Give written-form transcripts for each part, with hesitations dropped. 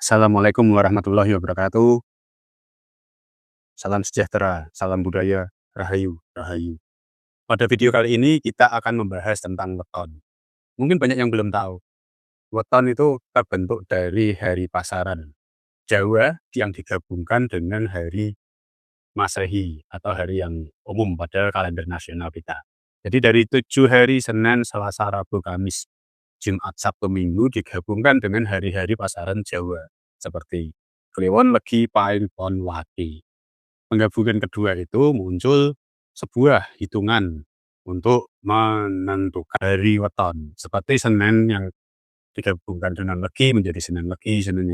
Assalamualaikum warahmatullahi wabarakatuh. Salam sejahtera, salam budaya, rahayu, rahayu. Pada video kali ini kita akan membahas tentang weton. Mungkin banyak yang belum tahu. Weton itu terbentuk dari hari pasaran Jawa yang digabungkan dengan hari Masehi atau hari yang umum pada kalender nasional kita. Jadi dari 7 hari Senin, Selasa, Rabu, Kamis, Jumat, Sabtu, Minggu digabungkan dengan hari-hari pasaran Jawa seperti Kliwon, Legi, Pahing, Pon, Wage. Penggabungan kedua itu muncul sebuah hitungan untuk menentukan hari weton. Seperti Senin yang digabungkan dengan Legi menjadi Senin Legi, Senin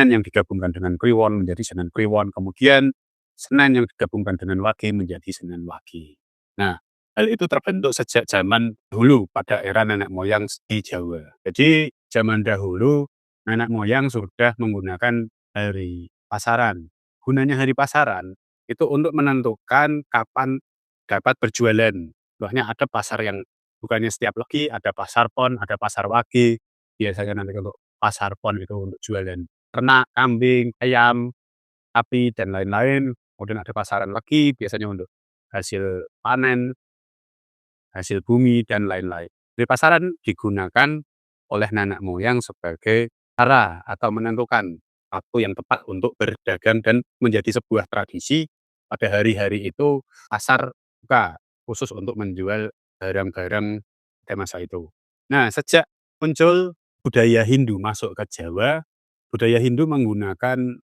yang digabungkan dengan Kliwon menjadi Senin Kliwon, kemudian Senin yang digabungkan dengan Wage menjadi Senin Wage. Nah, hal itu terbentuk sejak zaman dahulu pada era nenek moyang di Jawa. Jadi zaman dahulu nenek moyang sudah menggunakan hari pasaran. Gunanya hari pasaran itu untuk menentukan kapan dapat berjualan. Contohnya ada pasar yang bukannya setiap Legi, ada pasar Pon, ada pasar Wage. Biasanya nanti untuk pasar Pon itu untuk jualan ternak, kambing, ayam, sapi, dan lain-lain. Kemudian ada pasaran Legi, biasanya untuk hasil panen, hasil bumi, dan lain-lain. Di pasaran digunakan oleh nenek moyang sebagai cara atau menentukan waktu yang tepat untuk berdagang dan menjadi sebuah tradisi pada hari-hari itu pasar buka khusus untuk menjual barang-barang pada masa itu. Nah, sejak muncul budaya Hindu masuk ke Jawa, budaya Hindu menggunakan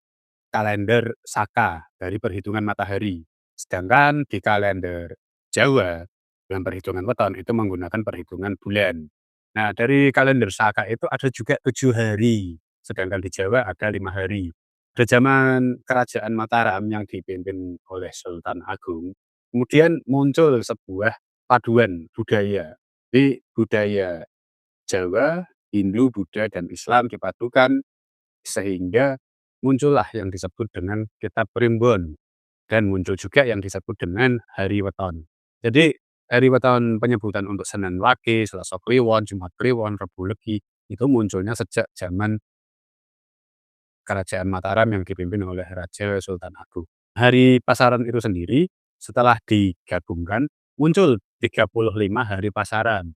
kalender Saka dari perhitungan matahari. Sedangkan di kalender Jawa dengan perhitungan weton itu menggunakan perhitungan bulan. Nah, dari kalender Saka itu ada juga 7 hari, sedangkan di Jawa ada 5 hari. Pada zaman kerajaan Mataram yang dipimpin oleh Sultan Agung, kemudian muncul sebuah paduan budaya. Di budaya Jawa, Hindu, Buddha, dan Islam dipadukan sehingga muncullah yang disebut dengan kitab primbon dan muncul juga yang disebut dengan hari weton. Jadi hari weton penyebutan untuk Senin Wage, Selasa Kliwon, Jumat Kliwon, Rabu Legi itu munculnya sejak zaman Kerajaan Mataram yang dipimpin oleh Raja Sultan Agung. Hari pasaran itu sendiri setelah digabungkan muncul 35 hari pasaran.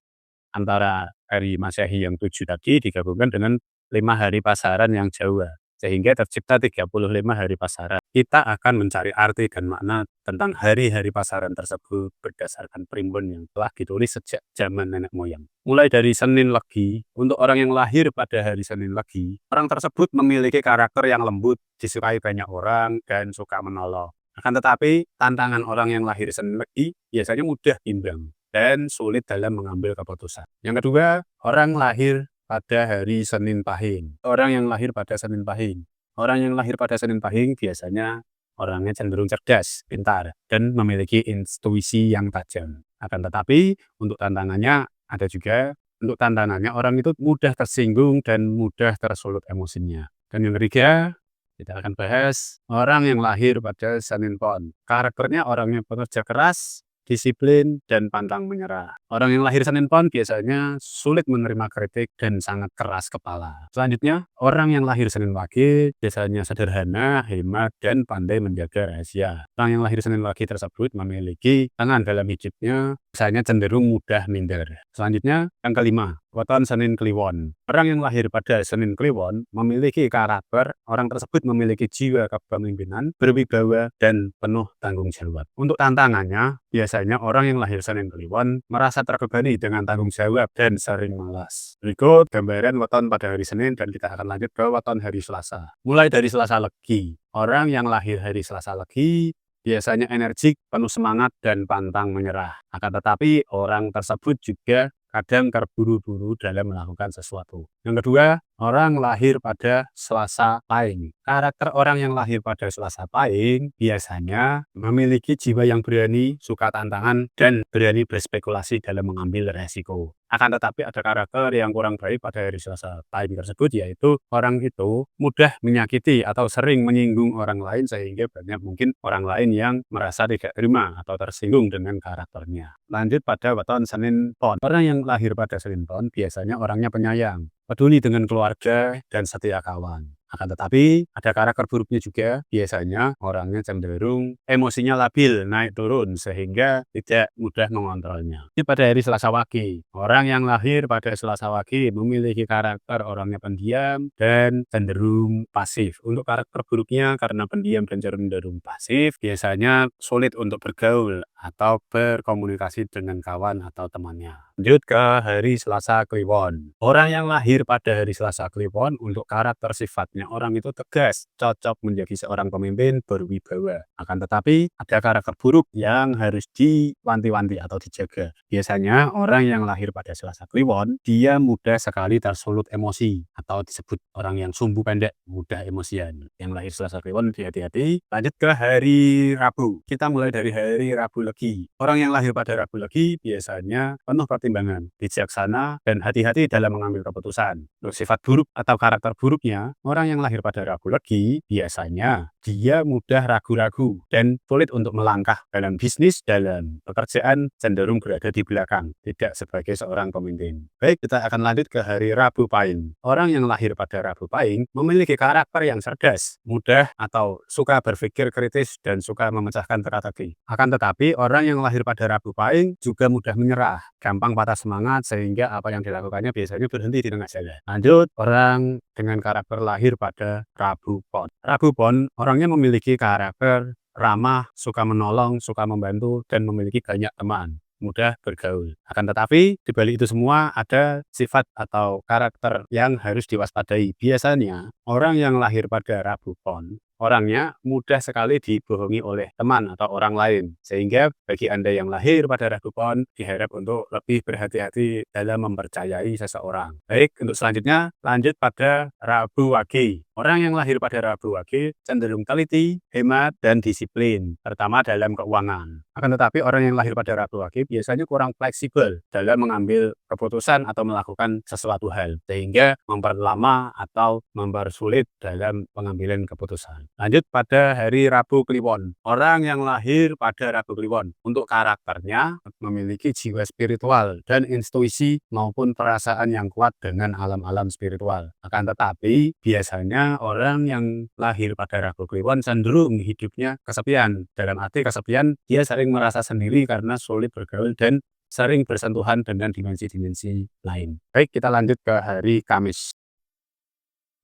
Antara hari Masehi yang 7 tadi digabungkan dengan 5 hari pasaran yang Jawa. Sehingga tercipta 35 hari pasaran. Kita akan mencari arti dan makna tentang hari-hari pasaran tersebut berdasarkan primbon yang telah ditulis sejak zaman nenek moyang. Mulai dari Senin Legi, untuk orang yang lahir pada hari Senin Legi, orang tersebut memiliki karakter yang lembut, disukai banyak orang, dan suka menolong. Akan tetapi, tantangan orang yang lahir Senin Legi biasanya mudah bimbang dan sulit dalam mengambil keputusan. Yang kedua, orang lahir pada hari Senin Pahing. Orang yang lahir pada Senin Pahing. Orang yang lahir pada Senin Pahing biasanya orangnya cenderung cerdas, pintar, dan memiliki intuisi yang tajam. Akan tetapi, untuk tantangannya ada juga, untuk tantangannya orang itu mudah tersinggung dan mudah tersulut emosinya. Dan yang ketiga, kita akan bahas orang yang lahir pada Senin Pon. Karakternya orangnya pekerja keras, disiplin, dan pantang menyerah. Orang yang lahir Senin Pon biasanya sulit menerima kritik dan sangat keras kepala. Selanjutnya, orang yang lahir Senin Wage biasanya sederhana, hemat, dan pandai menjaga rahasia. Orang yang lahir Senin Wage tersebut memiliki tangan dalam hidupnya, biasanya cenderung mudah minder. Selanjutnya, yang kelima, weton Senin Kliwon. Orang yang lahir pada Senin Kliwon memiliki karakter, orang tersebut memiliki jiwa kepemimpinan, berwibawa, dan penuh tanggung jawab. Untuk tantangannya, biasanya orang yang lahir Senin Kliwon merasa terbebani dengan tanggung jawab dan sering malas. Berikut gambaran weton pada hari Senin dan kita akan lanjut ke weton hari Selasa. Mulai dari Selasa Legi. Orang yang lahir hari Selasa Legi biasanya energik, penuh semangat, dan pantang menyerah. Akan tetapi, orang tersebut juga kadang terburu-buru dalam melakukan sesuatu. Yang kedua, orang lahir pada Selasa Pahing. Karakter orang yang lahir pada Selasa Pahing biasanya memiliki jiwa yang berani, suka tantangan, dan berani berspekulasi dalam mengambil resiko. Akan tetapi ada karakter yang kurang baik pada hari Selasa Pahing tersebut, yaitu orang itu mudah menyakiti atau sering menyinggung orang lain sehingga banyak mungkin orang lain yang merasa tidak terima atau tersinggung dengan karakternya. Lanjut pada weton Senin Pon. Orang yang lahir pada Senin Pon biasanya orangnya penyayang, peduli dengan keluarga, dan setia kawan. Akan tetapi, ada karakter buruknya juga, biasanya orangnya cenderung emosinya labil, naik turun, sehingga tidak mudah mengontrolnya. Ini pada hari Selasa Wage. Orang yang lahir pada Selasa Wage memiliki karakter orangnya pendiam dan cenderung pasif. Untuk karakter buruknya, karena pendiam dan cenderung pasif, biasanya sulit untuk bergaul atau berkomunikasi dengan kawan atau temannya. Lanjut ke hari Selasa Kliwon. Orang yang lahir pada hari Selasa Kliwon, untuk karakter sifatnya orang itu tegas, cocok menjadi seorang pemimpin berwibawa. Akan tetapi ada karakter buruk yang harus diwanti-wanti atau dijaga. Biasanya orang yang lahir pada Selasa Kliwon, dia mudah sekali tersulut emosi atau disebut orang yang sumbu pendek, mudah emosian. Yang lahir Selasa Kliwon hati-hati. Lanjut ke hari Rabu. Kita mulai dari hari Rabu Legi. Orang yang lahir pada Rabu Legi biasanya penuh pertimbangan, bijaksana, dan hati-hati dalam mengambil keputusan. Untuk sifat buruk atau karakter buruknya, orang yang lahir pada Rabu Legi biasanya dia mudah ragu-ragu dan sulit untuk melangkah dalam bisnis, dalam pekerjaan, cenderung berada di belakang, tidak sebagai seorang pemimpin. Baik, kita akan lanjut ke hari Rabu Pahing. Orang yang lahir pada Rabu Pahing memiliki karakter yang cerdas, mudah atau suka berpikir kritis dan suka memecahkan teka-teki. Akan tetapi, orang yang lahir pada Rabu Pahing juga mudah menyerah, gampang patah semangat, sehingga apa yang dilakukannya biasanya berhenti di tengah jalan. Lanjut, orang dengan karakter lahir pada Rabu Pon. Rabu Pon, orangnya memiliki karakter ramah, suka menolong, suka membantu, dan memiliki banyak teman, mudah bergaul. Akan tetapi, di balik itu semua ada sifat atau karakter yang harus diwaspadai. Biasanya, orang yang lahir pada Rabu Pon, orangnya mudah sekali dibohongi oleh teman atau orang lain. Sehingga bagi Anda yang lahir pada Rabu Pon, diharap untuk lebih berhati-hati dalam mempercayai seseorang. Baik, untuk selanjutnya, lanjut pada Rabu Wage. Orang yang lahir pada Rabu Wage cenderung teliti, hemat, dan disiplin, terutama dalam keuangan. Akan tetapi orang yang lahir pada Rabu Wage biasanya kurang fleksibel dalam mengambil keputusan atau melakukan sesuatu hal, sehingga memperlama atau mempersulit dalam pengambilan keputusan. Lanjut pada hari Rabu Kliwon. Orang yang lahir pada Rabu Kliwon, untuk karakternya memiliki jiwa spiritual dan intuisi maupun perasaan yang kuat dengan alam-alam spiritual. Akan tetapi biasanya orang yang lahir pada Rabu Kliwon cenderung hidupnya kesepian. Dalam arti kesepian, dia sering merasa sendiri karena sulit bergaul dan sering bersentuhan dengan dimensi-dimensi lain. Baik, kita lanjut ke hari Kamis.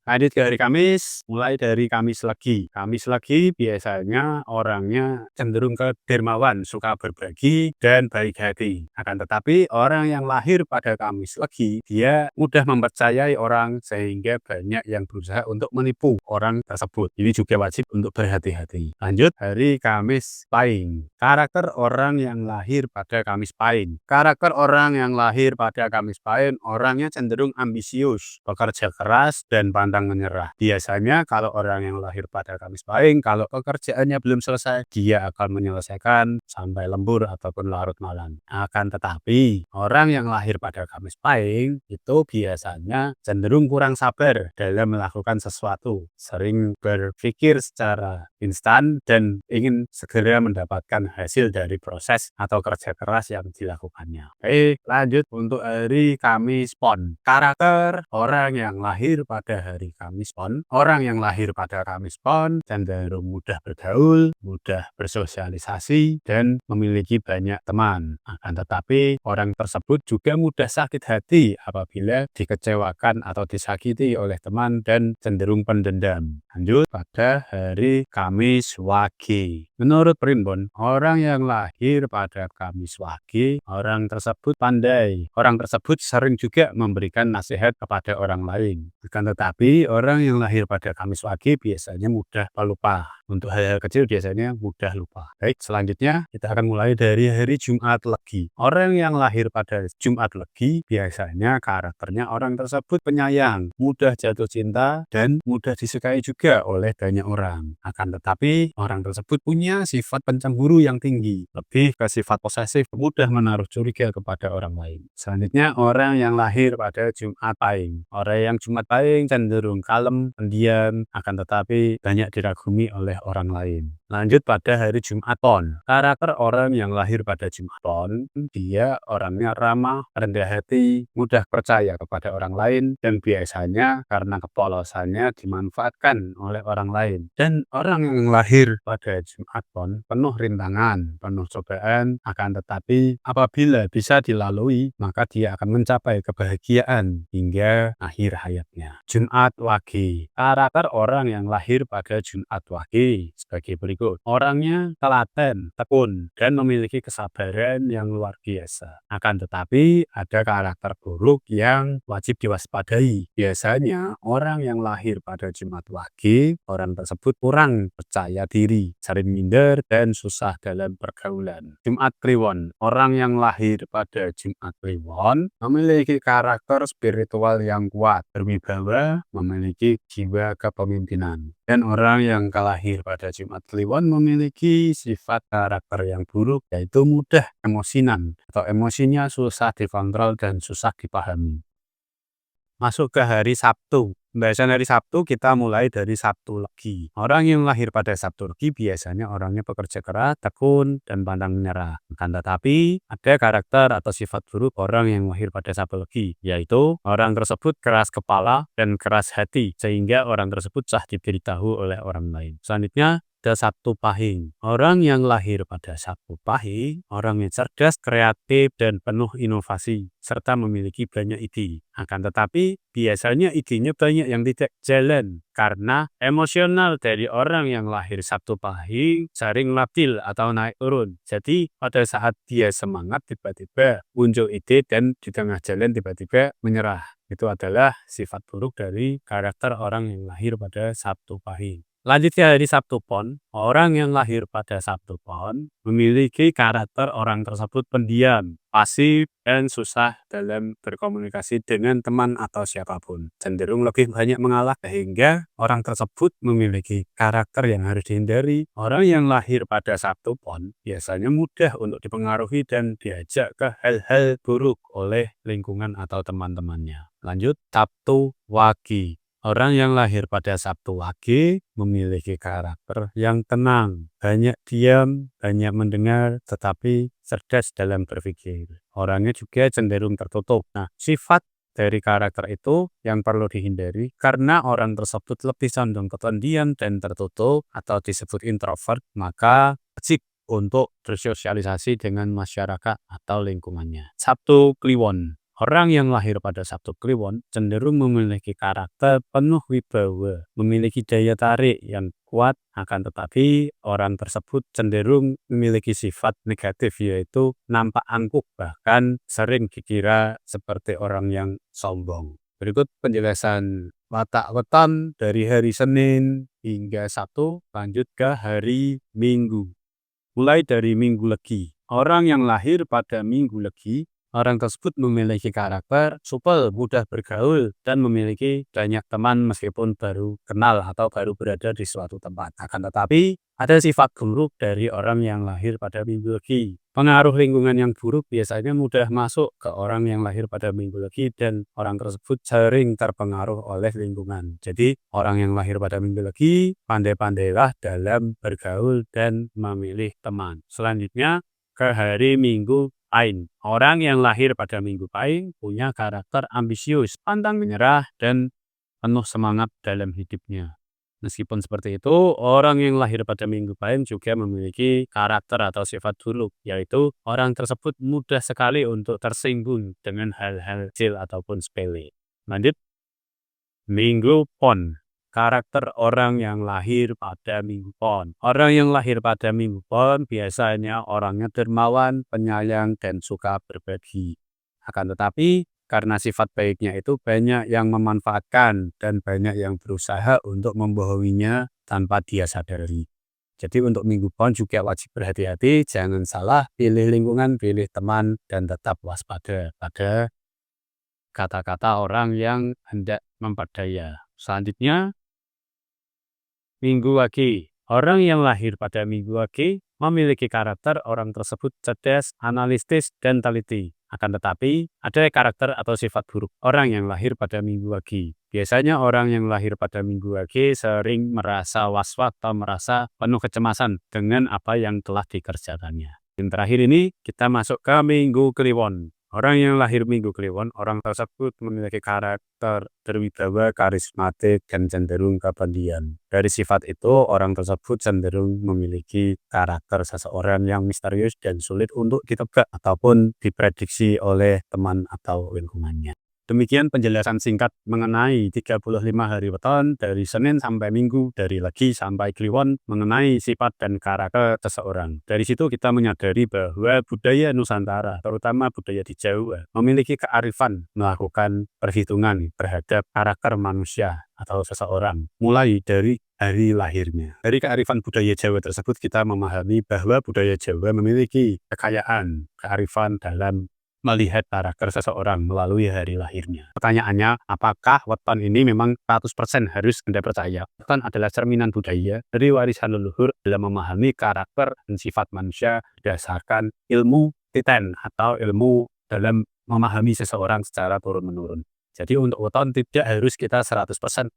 Lanjut ke hari Kamis, mulai dari Kamis Legi. Kamis Legi biasanya orangnya cenderung dermawan, suka berbagi, dan baik hati. Akan tetapi orang yang lahir pada Kamis Legi, dia mudah mempercayai orang sehingga banyak yang berusaha untuk menipu orang tersebut. Ini juga wajib untuk berhati-hati. Lanjut, hari Kamis Pahing. Karakter orang yang lahir pada Kamis Pahing. Karakter orang yang lahir pada Kamis Pahing, orangnya cenderung ambisius, bekerja keras, dan pantang menyerah. Biasanya kalau orang yang lahir pada Kamis Pahing, kalau pekerjaannya belum selesai, dia akan menyelesaikan sampai lembur ataupun larut malam. Akan tetapi, orang yang lahir pada Kamis Pahing itu biasanya cenderung kurang sabar dalam melakukan sesuatu, sering berpikir secara instan dan ingin segera mendapatkan hasil dari proses atau kerja keras yang dilakukannya. Baik, lanjut untuk hari Kamis Pon. Karakter orang yang lahir pada hari Kamis Pon. Orang yang lahir pada Kamis Pon cenderung mudah bergaul, mudah bersosialisasi, dan memiliki banyak teman. Akan tetapi, orang tersebut juga mudah sakit hati apabila dikecewakan atau disakiti oleh teman dan cenderung pendendam. Lanjut pada hari Kamis Wage. Menurut Primbon, orang yang lahir pada Kamis Wage, orang tersebut pandai. Orang tersebut sering juga memberikan nasihat kepada orang lain. Bukan tetapi, orang yang lahir pada Kamis Wage biasanya mudah pelupa. Untuk hal-hal kecil biasanya mudah lupa. Baik, selanjutnya kita akan mulai dari hari Jumat Legi. Orang yang lahir pada Jumat Legi biasanya karakternya orang tersebut penyayang, mudah jatuh cinta, dan mudah disukai juga oleh banyak orang. Akan tetapi, orang tersebut punya sifat pencemburu yang tinggi, lebih ke sifat posesif, mudah menaruh curiga kepada orang lain. Selanjutnya, orang yang lahir pada Jumat Pahing. Orang yang Jumat Pahing cenderung kalem, pendiam, akan tetapi banyak diragumi oleh orang lain. Lanjut pada hari Jumat Pon. Karakter orang yang lahir pada Jumat Pon, dia orangnya ramah, rendah hati, mudah percaya kepada orang lain, dan biasanya karena kepolosannya dimanfaatkan oleh orang lain. Dan orang yang lahir pada Jumat Pon penuh rintangan, penuh cobaan, akan tetapi apabila bisa dilalui, maka dia akan mencapai kebahagiaan hingga akhir hayatnya. Jumat Wage. Karakter orang yang lahir pada Jumat Wage sebagai berikut. Orangnya telaten, tekun, dan memiliki kesabaran yang luar biasa. Akan tetapi ada karakter buruk yang wajib diwaspadai. Biasanya orang yang lahir pada Jumat Wage, orang tersebut kurang percaya diri, sering minder, dan susah dalam pergaulan. Jumat Kliwon. Orang yang lahir pada Jumat Kliwon memiliki karakter spiritual yang kuat, berwibawa, memiliki jiwa kepemimpinan. Dan orang yang lahir pada Jumat Kliwon memiliki sifat karakter yang buruk, yaitu mudah emosinan atau emosinya susah dikontrol dan susah dipahami. Masuk ke hari Sabtu. Pembahasan hari Sabtu kita mulai dari Sabtu Legi. Orang yang lahir pada Sabtu Legi biasanya orangnya pekerja keras, tekun, dan pantang menyerah. Akan tetapi ada karakter atau sifat buruk orang yang lahir pada Sabtu Legi, yaitu orang tersebut keras kepala dan keras hati, sehingga orang tersebut susah diberitahu oleh orang lain. Selanjutnya ada Sabtu Pahing. Orang yang lahir pada Sabtu Pahing, orang yang cerdas, kreatif, dan penuh inovasi, serta memiliki banyak ide. Akan tetapi, biasanya idenya banyak yang tidak jalan, karena emosional dari orang yang lahir Sabtu Pahing sering labil atau naik turun. Jadi, pada saat dia semangat, tiba-tiba muncul ide dan di tengah jalan tiba-tiba menyerah. Itu adalah sifat buruk dari karakter orang yang lahir pada Sabtu Pahing. Lanjutnya hari Sabtu Pon, orang yang lahir pada Sabtu Pon memiliki karakter orang tersebut pendiam, pasif, dan susah dalam berkomunikasi dengan teman atau siapapun. Cenderung lebih banyak mengalah sehingga orang tersebut memiliki karakter yang harus dihindari. Orang yang lahir pada Sabtu Pon biasanya mudah untuk dipengaruhi dan diajak ke hal-hal buruk oleh lingkungan atau teman-temannya. Lanjut, Sabtu Wage. Orang yang lahir pada Sabtu Wage memiliki karakter yang tenang, banyak diam, banyak mendengar, tetapi cerdas dalam berpikir. Orangnya juga cenderung tertutup. Nah, sifat dari karakter itu yang perlu dihindari karena orang tersebut lebih condong ke pendiam dan tertutup atau disebut introvert, maka wajib untuk bersosialisasi dengan masyarakat atau lingkungannya. Sabtu Kliwon. Orang yang lahir pada Sabtu Kliwon cenderung memiliki karakter penuh wibawa, memiliki daya tarik yang kuat, akan tetapi orang tersebut cenderung memiliki sifat negatif, yaitu nampak angkuh, bahkan sering dikira seperti orang yang sombong. Berikut penjelasan watak weton dari hari Senin hingga Sabtu, lanjut ke hari Minggu. Mulai dari Minggu Legi. Orang yang lahir pada Minggu Legi, orang tersebut memiliki karakter supel, mudah bergaul, dan memiliki banyak teman meskipun baru kenal atau baru berada di suatu tempat. Akan tetapi, ada sifat buruk dari orang yang lahir pada Minggu Legi. Pengaruh lingkungan yang buruk biasanya mudah masuk ke orang yang lahir pada Minggu Legi dan orang tersebut sering terpengaruh oleh lingkungan. Jadi, orang yang lahir pada Minggu Legi, pandai-pandailah dalam bergaul dan memilih teman. Selanjutnya, ke hari Minggu Pahing. Orang yang lahir pada Minggu Pahing punya karakter ambisius, pantang menyerah, dan penuh semangat dalam hidupnya. Meskipun seperti itu, orang yang lahir pada Minggu Pahing juga memiliki karakter atau sifat buruk, yaitu orang tersebut mudah sekali untuk tersinggung dengan hal-hal kecil ataupun sepele. Lanjut, Minggu Pon. Karakter orang yang lahir pada Minggu Pon. Orang yang lahir pada Minggu Pon biasanya orangnya dermawan, penyayang, dan suka berbagi. Akan tetapi, karena sifat baiknya itu banyak yang memanfaatkan dan banyak yang berusaha untuk membohonginya tanpa dia sadari. Jadi untuk Minggu Pon juga wajib berhati-hati, jangan salah pilih lingkungan, pilih teman, dan tetap waspada pada kata-kata orang yang hendak memperdaya. Selanjutnya, Minggu Wage. Orang yang lahir pada Minggu Wage memiliki karakter orang tersebut cerdas, analitis, dan teliti. Akan tetapi, ada karakter atau sifat buruk orang yang lahir pada Minggu Wage. Biasanya orang yang lahir pada Minggu Wage sering merasa was-was atau merasa penuh kecemasan dengan apa yang telah dikerjakannya. Yang terakhir ini kita masuk ke Minggu Kliwon. Orang yang lahir Minggu Kliwon, orang tersebut memiliki karakter berwibawa, karismatik, dan cenderung kepedulian. Dari sifat itu, orang tersebut cenderung memiliki karakter seseorang yang misterius dan sulit untuk ditebak ataupun diprediksi oleh teman atau lingkungannya. Demikian penjelasan singkat mengenai 35 hari weton dari Senin sampai Minggu, dari Legi sampai Kliwon, mengenai sifat dan karakter seseorang. Dari situ kita menyadari bahwa budaya Nusantara, terutama budaya di Jawa, memiliki kearifan melakukan perhitungan terhadap karakter manusia atau seseorang, mulai dari hari lahirnya. Dari kearifan budaya Jawa tersebut kita memahami bahwa budaya Jawa memiliki kekayaan, kearifan dalam melihat karakter seseorang melalui hari lahirnya. Pertanyaannya, apakah weton ini memang 100% harus Anda percaya? Weton adalah cerminan budaya dari warisan leluhur dalam memahami karakter dan sifat manusia berdasarkan ilmu titen atau ilmu dalam memahami seseorang secara turun-menurun. Jadi untuk weton tidak harus kita 100%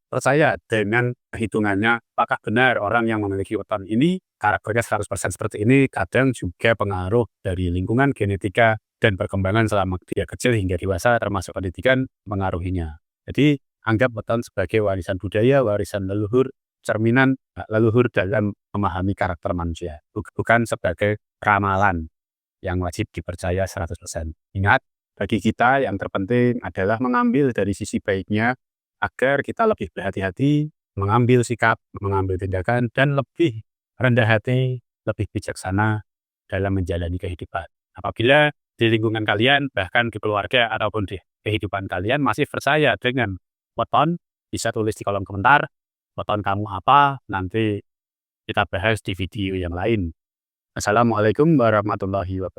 percaya dengan hitungannya. Apakah benar orang yang memiliki weton ini karakternya 100% seperti ini? Kadang juga pengaruh dari lingkungan, genetika, dan perkembangan selama dia kecil hingga dewasa, termasuk pendidikan, mengaruhinya. Jadi anggap weton sebagai warisan budaya, warisan leluhur, cerminan leluhur dalam memahami karakter manusia, bukan sebagai ramalan yang wajib dipercaya 100%. Ingat, bagi kita yang terpenting adalah mengambil dari sisi baiknya agar kita lebih berhati-hati, mengambil sikap, mengambil tindakan, dan lebih rendah hati, lebih bijaksana dalam menjalani kehidupan. Apabila di lingkungan kalian, bahkan di keluarga ataupun di kehidupan kalian masih percaya dengan weton, bisa tulis di kolom komentar, weton kamu apa, nanti kita bahas di video yang lain. Assalamualaikum warahmatullahi wabarakatuh.